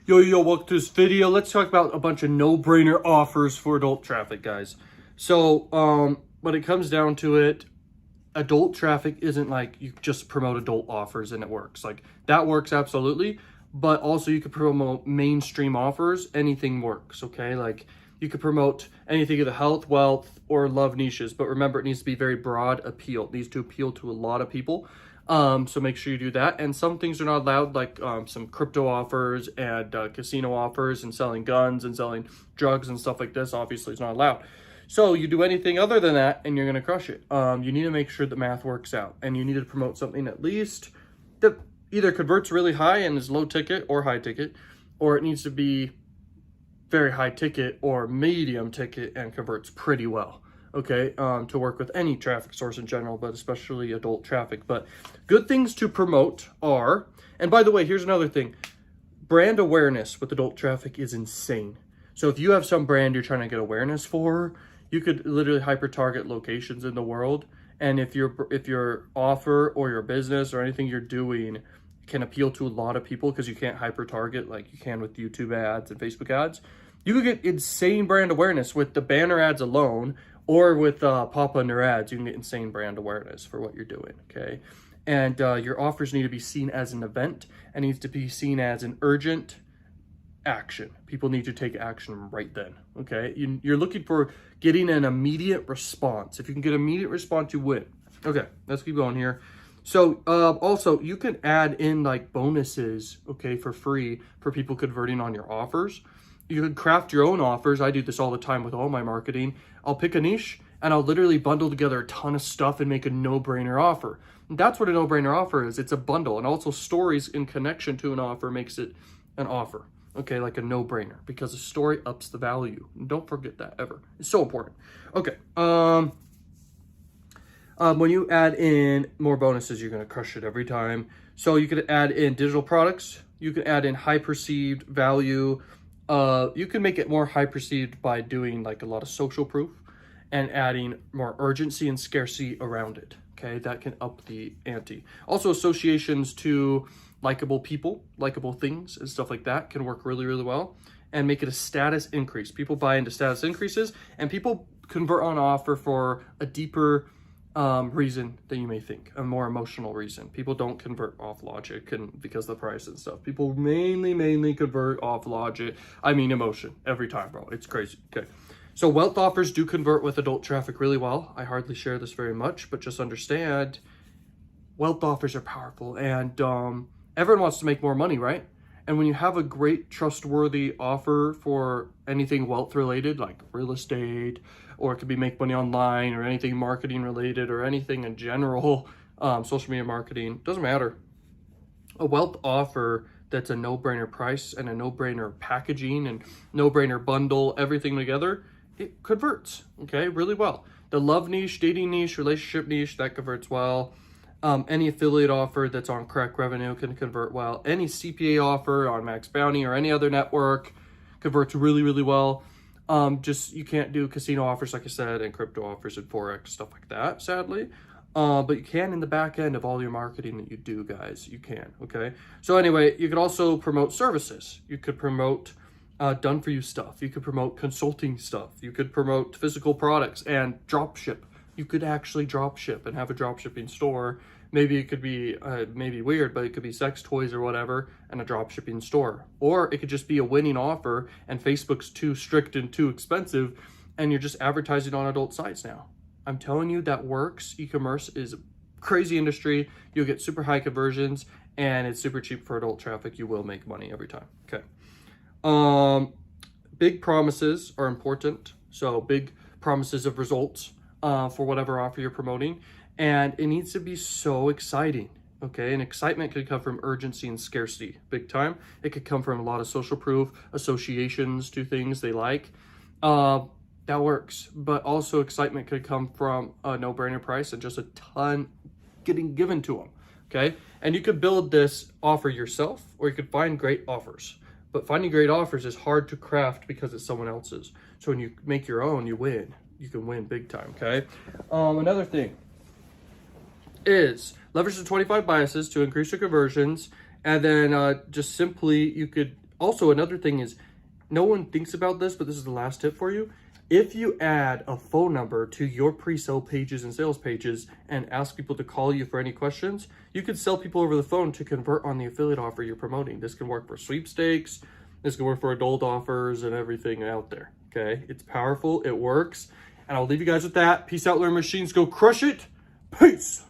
Yo, welcome to this video. Let's talk about a bunch of no-brainer offers for adult traffic, guys. So, when it comes down to it, adult traffic isn't like you just promote adult offers and it works. Like, that works absolutely, but also you could promote mainstream offers. Anything works, okay? Like, you could promote anything of the health, wealth, or love niches, but remember, it needs to be very broad appeal. It needs to appeal to a lot of people. So make sure you do that. And some things are not allowed, like some crypto offers and casino offers and selling guns and selling drugs and stuff like this. Obviously, it's not allowed. So you do anything other than that and you're going to crush it. You need to make sure the math works out, and you need to promote something at least that either converts really high and is low ticket or high ticket, or it needs to be very high ticket or medium ticket and converts pretty well. Okay, to work with any traffic source in general, but especially adult traffic. But good things to promote are, and by the way, here's another thing. Brand awareness with adult traffic is insane. So if you have some brand you're trying to get awareness for, you could literally hyper-target locations in the world. And if your offer or your business or anything you're doing can appeal to a lot of people, because you can't hyper-target like you can with YouTube ads and Facebook ads, you could get insane brand awareness with the banner ads alone. Or with pop under ads, you can get insane brand awareness for what you're doing, okay? And your offers need to be seen as an event and needs to be seen as an urgent action. People need to take action right then, okay? You're looking for getting an immediate response. If you can get immediate response, you win. Okay, let's keep going here. So also, you can add in like bonuses, okay, for free for people converting on your offers. You can craft your own offers. I do this all the time with all my marketing. I'll pick a niche and I'll literally bundle together a ton of stuff and make a no-brainer offer. And that's what a no-brainer offer is. It's a bundle, and also stories in connection to an offer makes it an offer. Okay, like a no-brainer, because a story ups the value. And don't forget that ever. It's so important. Okay. When you add in more bonuses, you're going to crush it every time. So you could add in digital products. You can add in high perceived value. You can make it more high perceived by doing like a lot of social proof and adding more urgency and scarcity around it. Okay, that can up the ante. Also, associations to likable people, likable things, and stuff like that can work really, really well and make it a status increase. People buy into status increases, and people convert on offer for a deeper reason than you may think, a more emotional reason. People don't convert off logic and because of the price and stuff. People mainly convert off logic. I mean emotion every time, bro. It's crazy. Okay. So wealth offers do convert with adult traffic really well. I hardly share this very much, but just understand wealth offers are powerful, and everyone wants to make more money, right? And when you have a great trustworthy offer for anything wealth related, like real estate, or it could be make money online, or anything marketing related, or anything in general, social media marketing, doesn't matter. A wealth offer that's a no-brainer price and a no-brainer packaging and no-brainer bundle, everything together, it converts, okay, really well. The love niche, dating niche, relationship niche, that converts well. Any affiliate offer that's on crack revenue can convert well. Any CPA offer on Max Bounty or any other network converts really, really well. Just you can't do casino offers, like I said, and crypto offers and Forex, stuff like that, sadly. But you can in the back end of all your marketing that you do, guys. You can, okay? So anyway, you could also promote services. You could promote done-for-you stuff. You could promote consulting stuff. You could promote physical products and drop ship. You could actually drop ship and have a drop shipping store. Maybe it could be maybe weird, but it could be sex toys or whatever, and a drop shipping store. Or it could just be a winning offer and Facebook's too strict and too expensive, and you're just advertising on adult sites now. I'm telling you, that works. E-commerce is a crazy industry. You'll get super high conversions, and it's super cheap for adult traffic. You will make money every time. Okay. Big promises are important. So big promises of results for whatever offer you're promoting. And it needs to be so exciting, okay? And excitement could come from urgency and scarcity, big time. It could come from a lot of social proof, associations to things they like. That works. But also excitement could come from a no-brainer price and just a ton getting given to them, okay? And you could build this offer yourself, or you could find great offers. But finding great offers is hard to craft because it's someone else's. So when you make your own, you win. You can win big time, okay? Another thing is leverage the 25 biases to increase your conversions, and then just simply you could Also, another thing is, no one thinks about this, but this is the last tip for you. If you add a phone number to your pre-sale pages and sales pages and ask people to call you for any questions, you could sell people over the phone to convert on the affiliate offer you're promoting. This can work for sweepstakes. This can work for adult offers and everything out there. Okay, it's powerful. It works. And I'll leave you guys with that. Peace out, learn machines. Go crush it. Peace.